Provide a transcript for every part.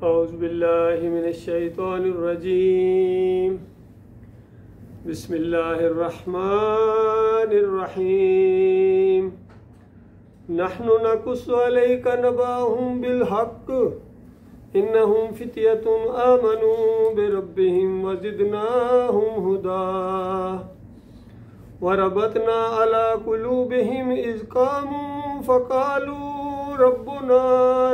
औज़ुबिल्लाहि मिनश्शैतानिर्रजीम बिस्मिल्लाहिर्रहमानिर्रहीम नहनु नकुस्सु अलैका नबाहुम बिलहक़्क़ इन्नहुम फित्यतुन आमनू बिरब्बिहिम वज़िदनाहुम हुदा वरबतना अला कुलूबिहिम इज़ क़ामू फ़क़ालू रब्बुना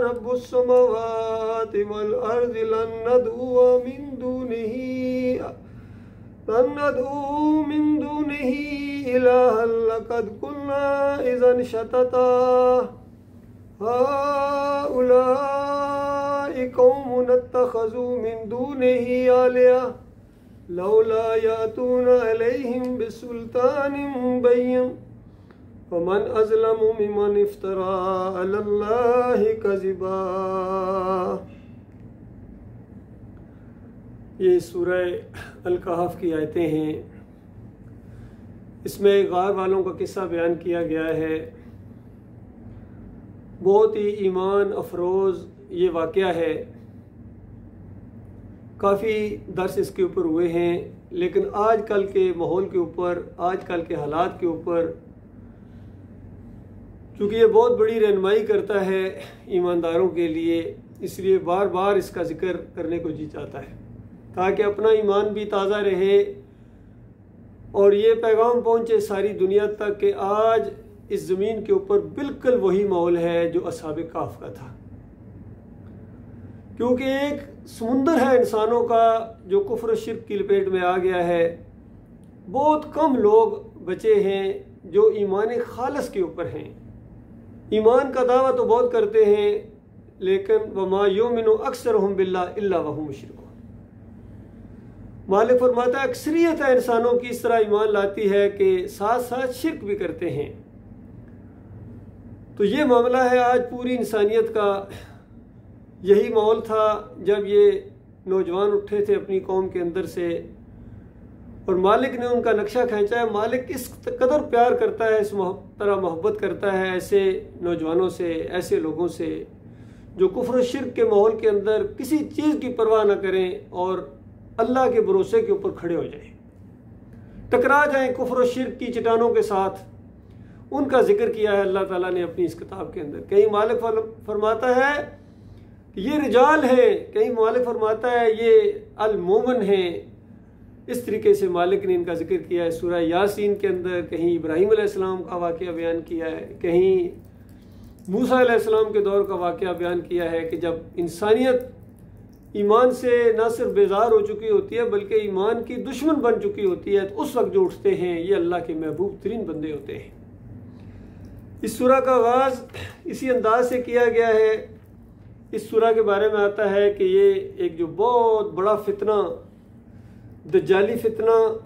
रब्बुस समावाति वल अर्ज़ि लन नद'ू मिन दूनिही इलाहन लक़द कुन्ना इज़न शतता हाउलाइ क़ौमुन इत्तख़ज़ू मिन दूनिही आलिहा लौला यातूना अलैहिम बिसुल्तानिन मुबय्यिन वमन अज़लमु मिम्मन इफ्तरा अलल्लाहि कज़िबा। ये सूरह अल-कहफ़ की आयतें हैं। इसमें गार वालों का किस्सा बयान किया गया है। बहुत ही ईमान अफरोज़ ये वाक़या है। काफ़ी दर्स इसके ऊपर हुए हैं, लेकिन आजकल के माहौल के ऊपर, आजकल के हालात के ऊपर, चूँकि ये बहुत बड़ी रहनुमाई करता है ईमानदारों के लिए, इसलिए बार बार इसका जिक्र करने को जी चाहता है ताकि अपना ईमान भी ताज़ा रहे और ये पैगाम पहुँचे सारी दुनिया तक कि आज इस ज़मीन के ऊपर बिल्कुल वही माहौल है जो अस्हाबे काफ का था। क्योंकि एक समुंदर है इंसानों का जो कुफ्र शिर्क की लपेट में आ गया है। बहुत कम लोग बचे हैं जो ईमान खालिस के ऊपर हैं। ईमान का दावा तो बहुत करते हैं, लेकिन वमा युमिनु अक्सरुहुम बिल्लाह इल्ला वहुम मुशरिकून। मालिक फरमाता है अक्सरियत है इंसानों की इस तरह ईमान लाती है कि साथ साथ शिर्क भी करते हैं। तो ये मामला है आज पूरी इंसानियत का। यही माहौल था जब ये नौजवान उठे थे अपनी कौम के अंदर से और मालिक ने उनका नक्शा खींचा है। मालिक इस कदर प्यार करता है, इस तरह मोहब्बत करता है ऐसे नौजवानों से, ऐसे लोगों से जो कुफ्र शिर्क के माहौल के अंदर किसी चीज़ की परवाह ना करें और अल्लाह के भरोसे के ऊपर खड़े हो जाएं, टकरा जाएं कुफ्र शिर्क की चट्टानों के साथ। उनका जिक्र किया है अल्लाह ताला ने अपनी इस किताब के अंदर। कहीं मालिक फरमाता है कि ये रिजाल है, कहीं मालिक फरमाता है ये अल मोमिन है। इस तरीके से मालिक ने इनका जिक्र किया है सूरह यासीन के अंदर। कहीं इब्राहीम अलैहिस्सलाम का वाक़या बयान किया है, कहीं मूसा अलैहिस्सलाम के दौर का वाक़या बयान किया है कि जब इंसानियत ईमान से न सिर्फ बेजार हो चुकी होती है बल्कि ईमान की दुश्मन बन चुकी होती है, तो उस वक्त जो उठते हैं ये अल्लाह के महबूब तरीन बंदे होते हैं। इस सूरह का आगाज़ इसी अंदाज से किया गया है। इस सूरह के बारे में आता है कि ये एक जो बहुत बड़ा फितना, दज्जाली फितना,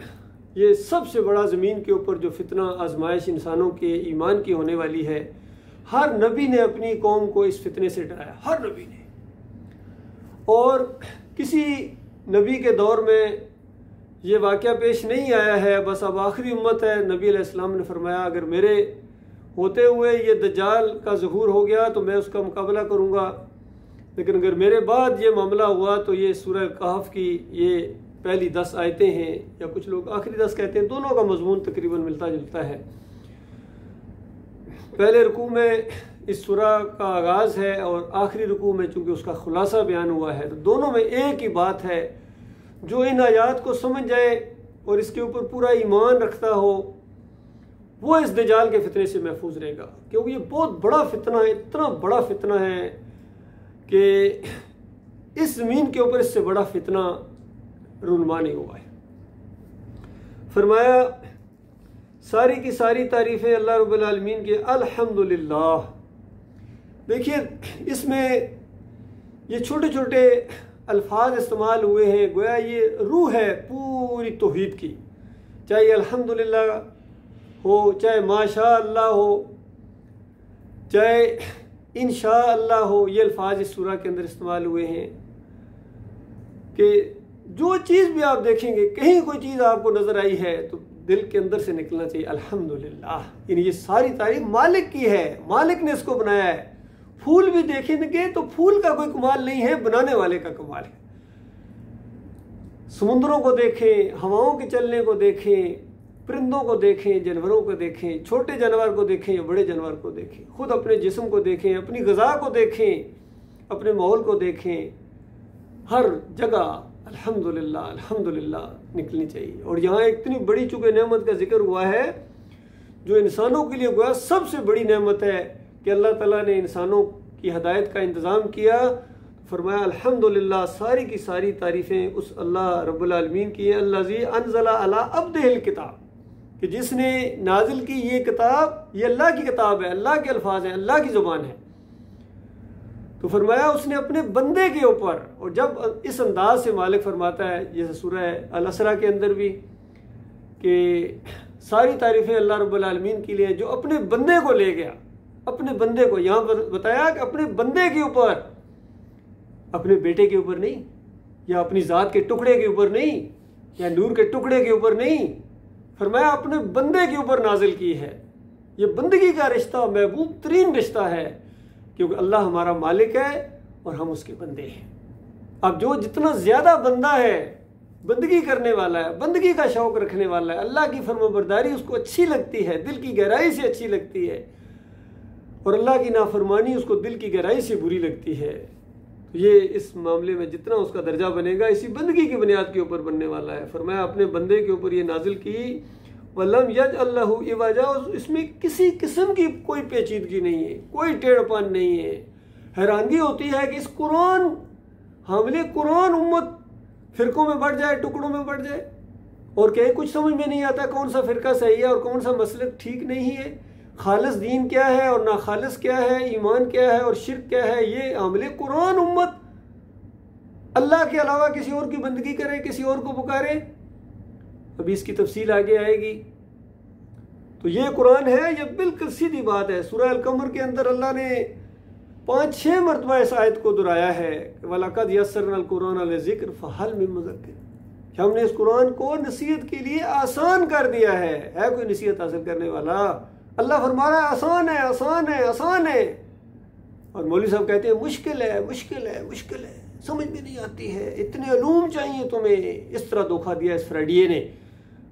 ये सबसे बड़ा ज़मीन के ऊपर जो फितना आजमाइश इंसानों के ईमान की होने वाली है। हर नबी ने अपनी कौम को इस फितने से डराया, हर नबी ने। और किसी नबी के दौर में ये वाक़या पेश नहीं आया है, बस अब आखिरी उम्मत है। नबी अलैहिस्सलाम ने फरमाया अगर मेरे होते हुए ये दज्जाल का ज़हूर हो गया तो मैं उसका मुकाबला करूँगा, लेकिन अगर मेरे बाद ये मामला हुआ तो ये सूरह कहफ़ की ये पहली 10 आयतें हैं, या कुछ लोग आखिरी 10 कहते हैं, दोनों का मजमून तकरीबन मिलता जुलता है। पहले रुकू में इस सूरह का आगाज़ है और आखिरी रुकू में चूँकि उसका खुलासा बयान हुआ है, तो दोनों में एक ही बात है। जो इन आयात को समझ जाए और इसके ऊपर पूरा ईमान रखता हो वो इस दज्जाल के फितने से महफूज रहेगा। क्योंकि ये बहुत बड़ा फितना है, इतना बड़ा फितना है कि इस ज़मीन के ऊपर इससे बड़ा फितना रुनमा नहीं हुआ है। फरमाया सारी की सारी तारीफ़ें अल्लाह रब्बुल आलमीन की, अल्हम्दुलिल्लाह। देखिए इसमें ये छोटे छोटे अल्फाज इस्तेमाल हुए हैं, गोया ये रूह है पूरी तौहीद की। चाहे अल्हम्दुलिल्लाह हो, चाहे माशा अल्लाह हो, चाहे इंशा अल्लाह हो, ये अल्फाज इस सूरह के अंदर इस्तेमाल हुए हैं कि जो चीज़ भी आप देखेंगे, कहीं कोई चीज़ आपको नज़र आई है तो दिल के अंदर से निकलना चाहिए अल्हम्दुलिल्लाह। यानी ये सारी तारीफ मालिक की है, मालिक ने इसको बनाया है, फूल भी देखेंगे तो फूल का कोई कमाल नहीं है, बनाने वाले का कमाल है। समुद्रों को देखें, हवाओं के चलने को देखें, परिंदों को देखें, जानवरों को देखें, छोटे जानवर को देखें या बड़े जानवर को देखें, खुद अपने जिस्म को देखें, अपनी ग़िज़ा को देखें, अपने माहौल को देखें, हर जगह अल्हम्दुलिल्लाह अल्हम्दुलिल्लाह निकलनी चाहिए। और यहाँ इतनी बड़ी चूँकि नेमत का जिक्र हुआ है जो इंसानों के लिए हुआ, सबसे बड़ी नेमत है कि अल्लाह ताला ने इंसानों की हदायत का इंतज़ाम किया। फरमाया अल्हम्दुलिल्लाह, सारी की सारी तारीफ़ें उस अल्लाह रब्बुल आलमीन की हैं, अल्लज़ी अनज़ला अला अब्दिहिल किताब, कि जिसने नाजिल की ये किताब, ये अल्लाह की किताब है, अल्लाह के अल्फाज हैं, अल्लाह की ज़ुबान है। तो फरमाया उसने अपने बंदे के ऊपर, और जब इस अंदाज से मालिक फरमाता है जैसे सूरह अल-असरा के अंदर भी कि सारी तारीफ़ें अल्लाह रब्बुल आलमीन के लिए जो अपने बंदे को ले गया, अपने बंदे को, यहाँ पर बताया कि अपने बंदे के ऊपर, अपने बेटे के ऊपर नहीं, या अपनी ज़ात के टुकड़े के ऊपर नहीं, या नूर के टुकड़े के ऊपर नहीं, फरमाया अपने बंदे के ऊपर नाजिल की है। ये बंदगी का रिश्ता महबूब तरीन रिश्ता है, क्योंकि अल्लाह हमारा मालिक है और हम उसके बंदे हैं। अब जो जितना ज़्यादा बंदा है, बंदगी करने वाला है, बंदगी का शौक़ रखने वाला है, अल्लाह की फरमाबरदारी उसको अच्छी लगती है, दिल की गहराई से अच्छी लगती है, और अल्लाह की नाफरमानी उसको दिल की गहराई से बुरी लगती है, तो ये इस मामले में जितना उसका दर्जा बनेगा इसी बंदगी की बुनियाद के ऊपर बनने वाला है। फरमाया अपने बंदे के ऊपर ये नाजिल की, वलम यजअल लहू इवजा, इसमें किसी किस्म की कोई पेचीदगी नहीं है, कोई टेढ़पन नहीं है। हैरानगी होती है कि इस कुरान, हामिले कुरान उम्मत फ़िरकों में बढ़ जाए, टुकड़ों में बढ़ जाए, और कहीं कुछ समझ में नहीं आता कौन सा फ़िरका सही है और कौन सा मसलक ठीक नहीं है, खालिस दीन क्या है और ना खालिस क्या है, ईमान क्या है और शिर्क क्या है। ये हामिले कुरान उम्मत अल्लाह के अलावा किसी और की बंदगी करे, किसी और को पुकारे। अभी इसकी तफसील आगे आएगी। तो ये कुरान है, ये बिल्कुल सीधी बात है। सूरह अल-कमर के अंदर अल्लाह ने 5-6 मरतबा इस आयत को दोहराया है, वलक़द यस्सरनल कुरान लिज़िक्र फ़हल मिन मुज़क्किर, हमने इस कुरान को नसीहत के लिए आसान कर दिया है कोई नसीहत हासिल करने वाला? अल्लाह फरमा रहा है आसान है, आसान है, आसान है, और मौलवी साहब कहते हैं मुश्किल है, मुश्किल है, मुश्किल है, समझ में नहीं आती है, इतने अलूम चाहिए तुम्हें। इस तरह धोखा दिया इस फ्राडिये ने,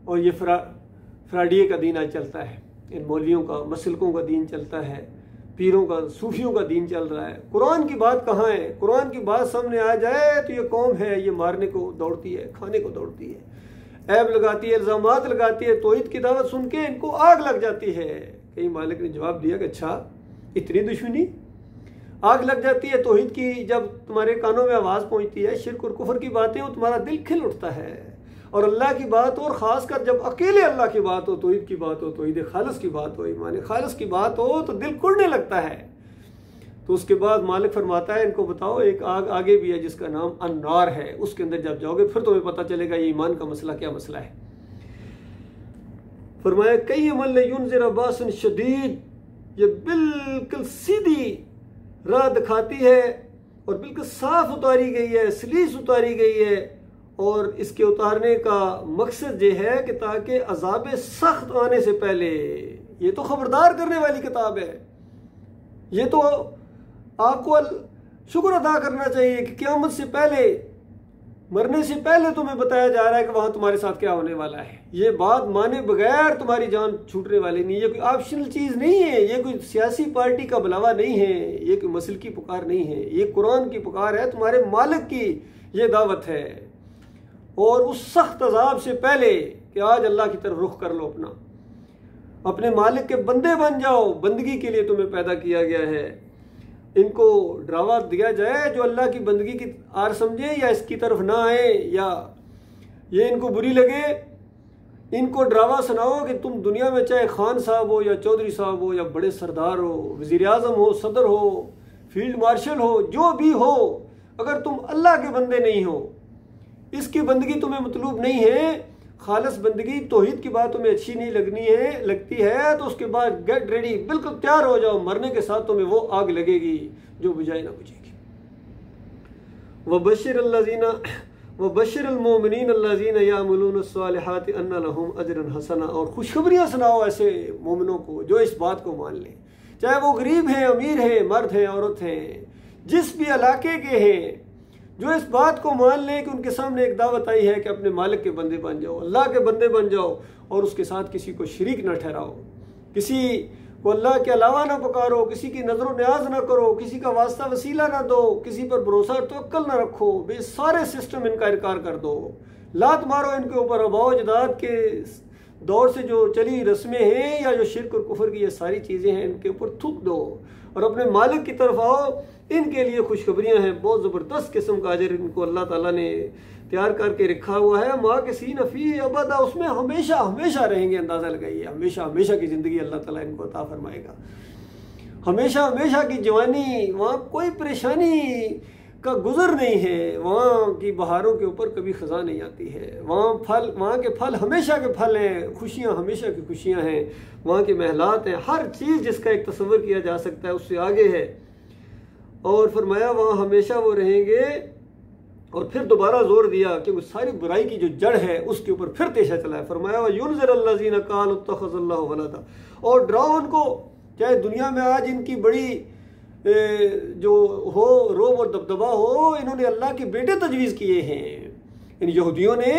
और ये फ्राडिये का दीन आज चलता है, इन मौलवियों का, मसलकों का दीन चलता है, पीरों का, सूफियों का दीन चल रहा है। कुरान की बात कहाँ है? कुरान की बात सामने आ जाए तो ये कौम है, ये मारने को दौड़ती है, खाने को दौड़ती है, ऐब लगाती है, इल्ज़ामात लगाती है, तौहीद की दावत सुन के इनको आग लग जाती है। कहीं मालिक ने जवाब दिया कि अच्छा इतनी दुश्मनी, आग लग जाती है तौहीद की। जब तुम्हारे कानों में आवाज़ पहुँचती है शिर्क और कुफर की बातें हो, तुम्हारा दिल खिल उठता है, और अल्लाह की बात हो, और ख़ासकर जब अकेले अल्लाह की बात हो, तौहीद की बात हो, तौहीद खालिस की बात हो, ईमान खालिस की बात हो, तो दिल कुड़ने लगता है। तो उसके बाद मालिक फरमाता है इनको बताओ एक आग आगे भी है जिसका नाम अन्नार है, उसके अंदर जब जाओगे फिर तुम्हें पता चलेगा ये ईमान का मसला क्या मसला है। फरमाया कई अमल युनज़िर बासन शदीद, ये बिल्कुल सीधी राह दिखाती है और बिल्कुल साफ उतारी गई है, सलीस उतारी गई है, और इसके उतारने का मकसद ये है कि ताकि अज़ाब सख्त आने से पहले, ये तो खबरदार करने वाली किताब है, ये तो आपको शुक्र अदा करना चाहिए कि क़यामत से पहले, मरने से पहले तुम्हें बताया जा रहा है कि वहाँ तुम्हारे साथ क्या होने वाला है। ये बात माने बगैर तुम्हारी जान छूटने वाली नहीं है, ये कोई ऑप्शनल चीज़ नहीं है, ये कोई सियासी पार्टी का बुलावा नहीं है, ये कोई मसल की पुकार नहीं है, ये कुरान की पुकार है, तुम्हारे मालिक की ये दावत है। और उस सख्त अजाब से पहले कि आज अल्लाह की तरफ रुख कर लो, अपने मालिक के बंदे बन जाओ, बंदगी के लिए तुम्हें पैदा किया गया है। इनको डरावा दिया जाए जो अल्लाह की बंदगी की आर समझे या इसकी तरफ ना आए, या ये इनको बुरी लगे, इनको डरावा सुनाओ कि तुम दुनिया में चाहे खान साहब हो या चौधरी साहब हो या बड़े सरदार हो, वज़ीर आज़म हो, सदर हो, फील्ड मार्शल हो, जो भी हो, अगर तुम अल्लाह के बंदे नहीं हो, इसकी बंदगी तुम्हें मतलूब नहीं है, खालिस बंदगी, तौहीद की बात तुम्हें अच्छी नहीं लगती है, तो उसके बाद गेट रेडी, बिल्कुल तैयार हो जाओ, मरने के साथ तुम्हें वो आग लगेगी जो बुझाई ना बुझेगी। वबश्शिरिल मोमिनीन अल्लज़ीना यअमलूनस सालिहाति अन्ना लहुम अजरन हसना, और खुशखबरियाँ सुनाओ ऐसे मोमिनों को जो इस बात को मान लें, चाहे वो गरीब हैं, अमीर हैं, मर्द हैं, औरत हैं, जिस भी इलाके के हैं, जो इस बात को मान लें कि उनके सामने एक दावत आई है कि अपने मालिक के बंदे बन जाओ, अल्लाह के बंदे बन जाओ और उसके साथ किसी को शरीक न ठहराओ, किसी को अल्लाह के अलावा ना पुकारो, किसी की नजर न्याज ना करो, किसी का वास्ता वसीला ना दो, किसी पर भरोसा और तवक्कल ना रखो, बे सारे सिस्टम इनका इनकार कर दो, लात मारो इनके ऊपर, आबाओ अजदाद के दौर से जो चली रस्में हैं या जो शिर्क और कुफर की ये सारी चीज़ें हैं इनके ऊपर थूक दो और अपने मालिक की तरफ आओ। इनके लिए खुशखबरियाँ हैं, बहुत ज़बरदस्त किस्म का अजर इनको अल्लाह ताला ने तैयार करके रखा हुआ है। माँ के सी नफ़ी अबदा, उसमें हमेशा हमेशा रहेंगे। अंदाज़ा लगाइए, हमेशा हमेशा की ज़िंदगी अल्लाह ताला इनको अता फरमाएगा, हमेशा हमेशा की जवानी, वहाँ कोई परेशानी का गुजर नहीं है, वहाँ की बहारों के ऊपर कभी ख़ज़ा नहीं आती है, वहाँ फल, वहाँ के फल हमेशा के फल हैं, खुशियाँ हमेशा की खुशियाँ हैं, वहाँ के महलात हैं, हर चीज़ जिसका एक तस्वर किया जा सकता है उससे आगे है। और फरमाया वहाँ हमेशा वो रहेंगे। और फिर दोबारा जोर दिया कि वो सारी बुराई की जो जड़ है उसके ऊपर फिर तेशा चला है। फरमाया वह युनज़िरुल्लज़ीना क़ालू इत्तख़ज़ल्लाहु वलदा, और डराओ उनको, चाहे दुनिया में आज इनकी बड़ी जो हो रोब और दबदबा हो, इन्होंने अल्लाह के बेटे तजवीज़ किए हैं, इन यहूदियों ने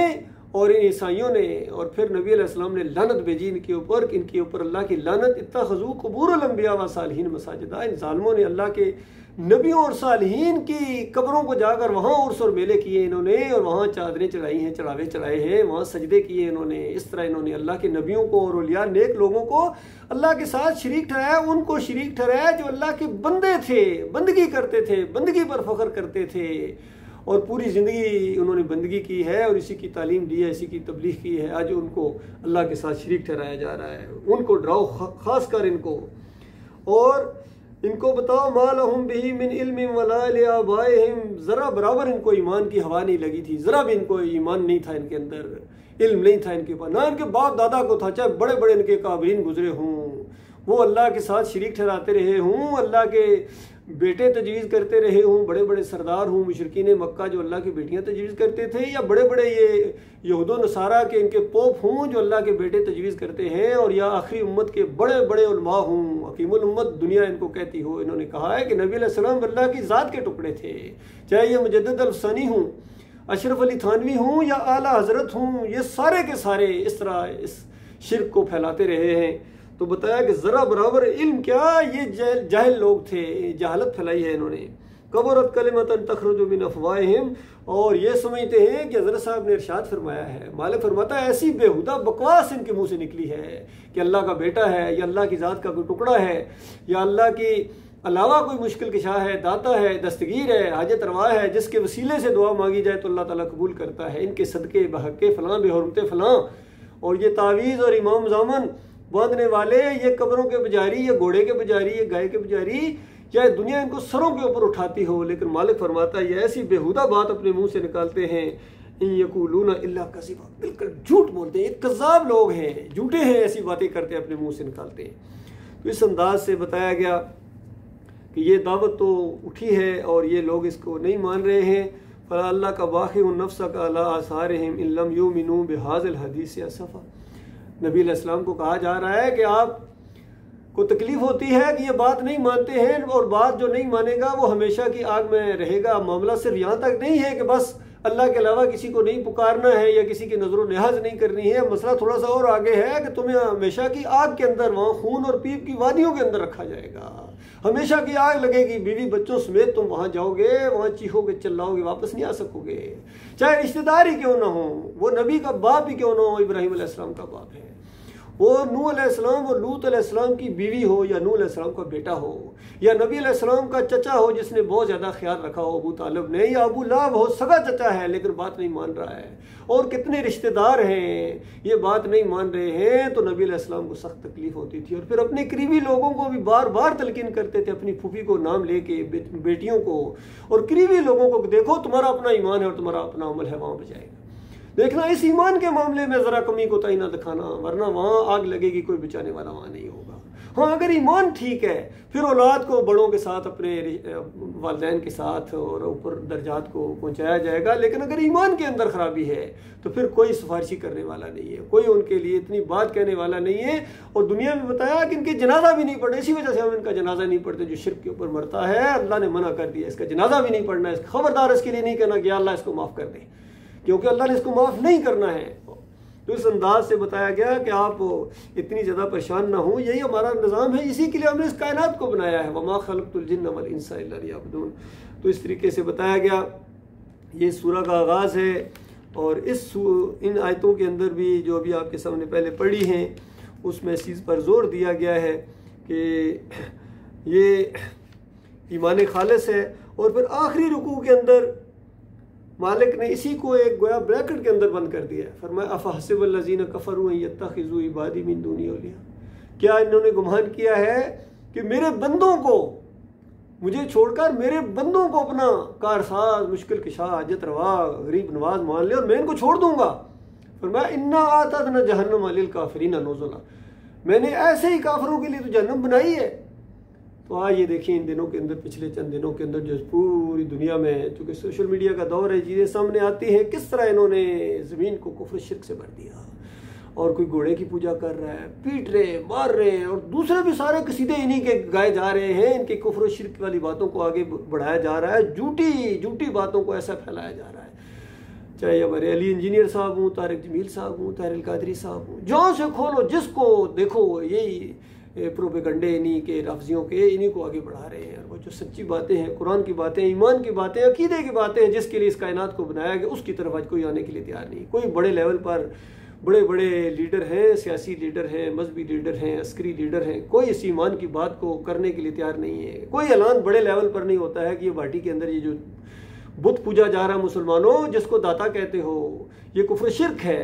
और इन ईसाइयों ने। और फिर नबी अलैहिस्सलाम ने लानत भेजी इनके ऊपर अल्लाह की लानत, इत्तख़ज़ू क़ुबूरुल अंबिया व सालिहीन मसाजिदा, इन ज़ालिमों ने अल्लाह के नबियों और सालिहीन की कब्रों को जाकर वहाँ उर्स और मेले किए इन्होंने, और वहाँ चादरें चढ़ाई हैं, चढ़ावे चढ़ाए हैं, वहाँ सजदे किए इन्होंने। इस तरह इन्होंने अल्लाह के नबियों को और औलिया नेक लोगों को अल्लाह के साथ शरीक ठहराया, उनको शरीक ठहराया जो अल्लाह के बंदे थे, बंदगी करते थे, बंदगी पर फख्र करते थे, और पूरी ज़िंदगी उन्होंने बंदगी की है और इसी की तालीम दी है, इसी की तबलीग की है। आज उनको अल्लाह के साथ शरीक ठहराया जा रहा है। उनको डराओ ख़ास कर इनको, और इनको बताओ मालहुम बिही मिन इल्मिन वला लिआबाइहिम, ज़रा बराबर इनको ईमान की हवा नहीं लगी थी, ज़रा भी इनको ईमान नहीं था, इनके अंदर इल्म नहीं था इनके पास, ना इनके बाप दादा को था, चाहे बड़े बड़े इनके काबरीन गुजरे हों, वो अल्लाह के साथ शरीक ठहराते रहे हों, अल्लाह के बेटे तजवीज़ करते रहे हों, बड़े बड़े सरदार हों, मुशरिकीन मक्का जो अल्लाह की बेटियां तजवीज़ करते थे, या बड़े बड़े ये यहूदो नसारा के इनके पोप हों जो अल्लाह के बेटे तजवीज़ करते हैं, और या आखिरी उम्मत के बड़े बड़े उलमा हों, हकीमुल उम्मत दुनिया इनको कहती हो। इन्होंने कहा है कि नबी अलैहि सलाम अल्लाह की ज़ात के टुकड़े थे, चाहे ये मुजद्दिद अल-सनी हूँ, अशरफ अली थानवी हूँ या आला हज़रत हूँ, ये सारे के सारे इस तरह इस शिर्क को फैलाते रहे हैं। तो बताया कि ज़रा बराबर इल्म क्या, ये जाहिल लोग थे, जहालत फैलाई है इन्होंने। कबरत कलिमतन तखरुजु मिन अफ़वाहिहिम, और ये समझते हैं कि हज़रत साहब ने इरशाद फरमाया है, मालिक फरमाता है ऐसी बेहुदा बकवास इनके मुंह से निकली है कि अल्लाह का बेटा है, या अल्लाह की ज़ात का कोई टुकड़ा है, या अल्लाह की अलावा कोई मुश्किल कशा है, दाता है, दस्तगीर है, हाजत रवा है, जिसके वसीले से दुआ मांगी जाए तो अल्लाह ताला कबूल करता है, इनके सदक़े बहक़े फ़लाँ बेहुरमते फ़लाँ। और ये तावीज़ और इमाम ज़ामन बांधने वाले, ये कब्रों के पुजारी, ये घोड़े के पुजारी, ये गाय के पुजारी, चाहे दुनिया इनको सरों के ऊपर उठाती हो, लेकिन मालिक फरमाता है ये ऐसी बेहुदा बात अपने मुंह से निकालते हैं, इन यक़ूलूना इल्ला कज़िबा, बिल्कुल झूठ बोलते हैं, ये कज़्ज़ाब लोग हैं, झूठे हैं, ऐसी बातें करते हैं, अपने मुंह से निकालते हैं। तो इस अंदाज से बताया गया कि ये दावत तो उठी है और ये लोग इसको नहीं मान रहे हैं। फला अल्लाह का वाक़िउन नफ्सक अला आसारिहिम इन लम युमिनू बिहाज़िल हदीस असफ़ा। नबी अलैहिस्सलाम को कहा जा रहा है कि आप को तकलीफ होती है कि ये बात नहीं मानते हैं, और बात जो नहीं मानेगा वो हमेशा की आग में रहेगा। मामला सिर्फ यहाँ तक नहीं है कि बस अल्लाह के अलावा किसी को नहीं पुकारना है या किसी की नज़र निहाज नहीं करनी है, मसला थोड़ा सा और आगे है कि तुम्हें हमेशा की आग के अंदर, वहाँ खून और पीप की वादियों के अंदर रखा जाएगा, हमेशा की आग लगेगी, बीवी बच्चों समेत तुम वहाँ जाओगे, वहाँ चीखोगे, चिल्लाओगे, वापस नहीं आ सकोगे, चाहे रिश्तेदार ही क्यों ना हो, वो नबी का बाप ही क्यों ना हो, इब्राहिम अलैहिस्सलाम का बाप है, वो नूह अलैहिस्सलाम और लूत अलैहिस्सलाम की बीवी हो, या नूह अलैहिस्सलाम का बेटा हो, या नबी अलैहिस्सलाम का चचा हो जिसने बहुत ज़्यादा ख्याल रखा हो अबू तालिब ने, या अबू लहब हो, सगा चचा है लेकिन बात नहीं मान रहा है, और कितने रिश्तेदार हैं ये बात नहीं मान रहे हैं, तो नबी अलैहिस्सलाम को सख्त तकलीफ होती थी। और फिर अपने करीबी लोगों को भी बार बार तलकीन करते थे, अपनी फूफी को नाम लेके, बेटियों को और करीबी लोगों को, देखो तुम्हारा अपना ईमान है और तुम्हारा अपना अमल है, वहाँ पर जाएगा। देखना इस ईमान के मामले में ज़रा कमी कोताही ना दिखाना, वरना वहाँ आग लगेगी, कोई बचाने वाला वहाँ नहीं होगा। हाँ, अगर ईमान ठीक है फिर औलाद को बड़ों के साथ, अपने वालिदैन के साथ और ऊपर दर्जात को पहुंचाया जाएगा। लेकिन अगर ईमान के अंदर खराबी है तो फिर कोई सिफारिशी करने वाला नहीं है, कोई उनके लिए इतनी बात कहने वाला नहीं है। और दुनिया में बताया कि इनके जनाजा भी नहीं पढ़े, इसी वजह से हम इनका जनाजा नहीं पढ़ते। जो शिर्क के ऊपर मरता है अल्लाह ने मना कर दिया, इसका जनाजा भी नहीं पढ़ना है। खबरदार इसके लिए नहीं कहना कि अल्लाह इसको माफ़ कर दे, क्योंकि अल्लाह ने इसको माफ़ नहीं करना है। तो इस अंदाज से बताया गया कि आप इतनी ज़्यादा परेशान ना हो, यही हमारा निज़ाम है, इसी के लिए हमने इस कायनात को बनाया है। वमा खलक़तुल जिन्न वल इंसा इल्ला लियअबुदून। तो इस तरीके से बताया गया। ये सूरह का आगाज़ है और इन आयतों के अंदर भी जो अभी आपके सामने पहले पढ़ी हैं उसमें इस चीज़ पर जोर दिया गया है कि ये ईमान खालिस है। और फिर आखिरी रुकू के अंदर मालिक ने इसी को एक गोया ब्रैकेट के अंदर बंद कर दिया है। फरमाया अफ़हसिबल्लज़ीना कफ़रू अन यत्तख़िज़ू इबादी मिन दूनी औलिया, क्या इन्होंने गुमान किया है कि मेरे बंदों को, मुझे छोड़कर मेरे बंदों को अपना कारसाज, मुश्किल कुशा, हाजत रवा, गरीब नवाज मान ले और मैं इनको छोड़ दूंगा। फरमाया इन्ना आतदना जहन्नम लिल काफिरीन नुज़ुला, मैंने ऐसे ही काफिरों के लिए तो जहन्नम बनाई है। तो आज ये देखिए इन दिनों के अंदर, पिछले चंद दिनों के अंदर जो पूरी दुनिया में, चूँकि सोशल मीडिया का दौर है, चीज़ें सामने आती हैं किस तरह इन्होंने ज़मीन को कुफ्र शिर्क से भर दिया। और कोई घोड़े की पूजा कर रहा है, पीट रहे, मार रहे हैं, और दूसरे भी सारे कसीदे इन्हीं के गाए जा रहे हैं। इनके कुफ्र शिर्क वाली बातों को आगे बढ़ाया जा रहा है, झूठी बातों को ऐसा फैलाया जा रहा है। चाहे हमारे अली इंजीनियर साहब हूँ, तारिक जमील साहब हूँ, तारिल कादरी साहब हूँ, जहाँ से खोलो जिसको देखो यही प्रोपेगंडे इन्हीं के, लफ्जियों के, इन्हीं को आगे बढ़ा रहे हैं। वो जो सच्ची बातें हैं, कुरान की बातें, ईमान की बातें, अकीदे की बातें हैं, जिसके लिए इस कायनात को बनाया गया, उसकी तरफ आज कोई आने के लिए तैयार नहीं। कोई बड़े लेवल पर बड़े बड़े लीडर हैं, सियासी लीडर हैं, मजहबी लीडर हैं, अस्करी लीडर हैं, कोई इस ईमान की बात को करने के लिए तैयार नहीं है। कोई ऐलान बड़े लेवल पर नहीं होता है कि ये भाटी के अंदर ये जो बुत पूजा जा रहा है मुसलमानों, जिसको दाता कहते हो, ये कुफ्र शिर्क है।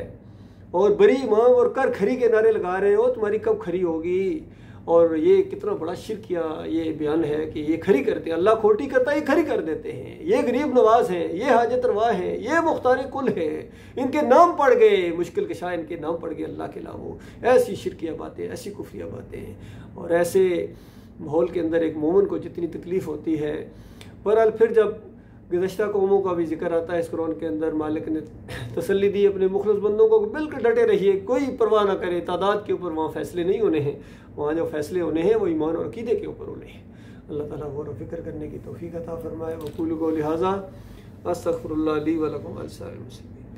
और बरी इमाम और कर खरी के नारे लगा रहे हो, तुम्हारी कब खरी होगी। और ये कितना बड़ा शिर्किया ये बयान है कि ये खरी करते हैं, अल्लाह खोटी करता है, ये खरी कर देते हैं, ये गरीब नवाज हैं, ये हाजत रवा हैं, ये मुख्तार कुल है, इनके नाम पड़ गए, मुश्किल कशा इनके नाम पड़ गए अल्लाह के अलावा। ऐसी शिर्किया बातें, ऐसी कुफरिया बातें हैं। और ऐसे माहौल के अंदर एक मोमिन को जितनी तकलीफ़ होती है। बहरहाल फिर जब गुज़श्ता कौमों का भी जिक्र आता है इस कुरान के अंदर, मालिक ने तसल्ली दी अपने मुखलिस बंदों को, बिल्कुल डटे रहिए, कोई परवाह ना करे, तादाद के ऊपर वहाँ फ़ैसले नहीं होने हैं। वहाँ जो फ़ैसले होने हैं वो ईमान और अकीदे के ऊपर होने हैं। अल्लाह ताला गौर व फिक्र करने की तौफीक अता फरमाए। वक़ूलू क़ौली हाज़ा अस्तग़फ़िरुल्लाह ली व लकुम व लिसाइरिल मुस्लिमीन।